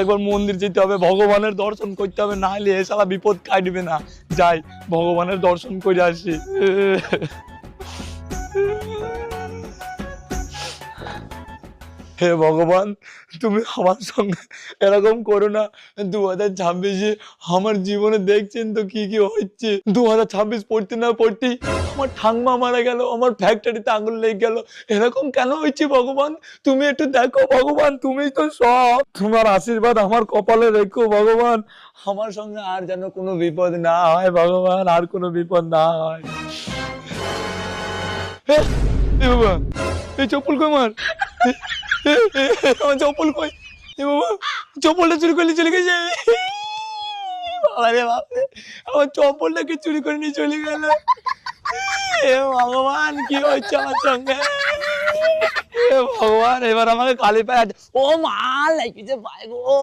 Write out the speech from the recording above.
একবার মন্দির যেতে হবে, ভগবানের দর্শন করতে হবে, না হলে এ শালা বিপদ কাটবে না। যাই ভগবানের দর্শন করে আসি। হে ভগবান, তুমি আমার সঙ্গে এরকম করো না। 2026-এ আমার জীবনে দেখছেন তো কি কি হচ্ছে। 2026 পড়তে না পড়তেই আমার ঠাম্মা মারা গেল, আমার ফ্যাক্টরিতে আগুন লেগে গেল। এরকম কেন হচ্ছে ভগবান? তুমি একটু দেখো ভগবান, তুমিই তো সব। তোমার আশীর্বাদ আমার কপালে রেখো ভগবান। আমার সঙ্গে আর যেন কোনো বিপদ না হয় ভগবান, আর কোনো বিপদ না হয়। এ বাবা, এই চপ্পল কই আমার? আমার চপ্পল কই? এ বাবা, চপ্পলটা চুরি করলে চলে গেছে। আরে বাপরে, আমার চপ্পলটাকে চুরি করে নিয়ে চলে গেল। এ ভগবান, কি হচ্ছে আমার সঙ্গে? এ ভগবান, এবার আমাকে কালি পায়। ও মা, লাগিয়েছে পায় গো।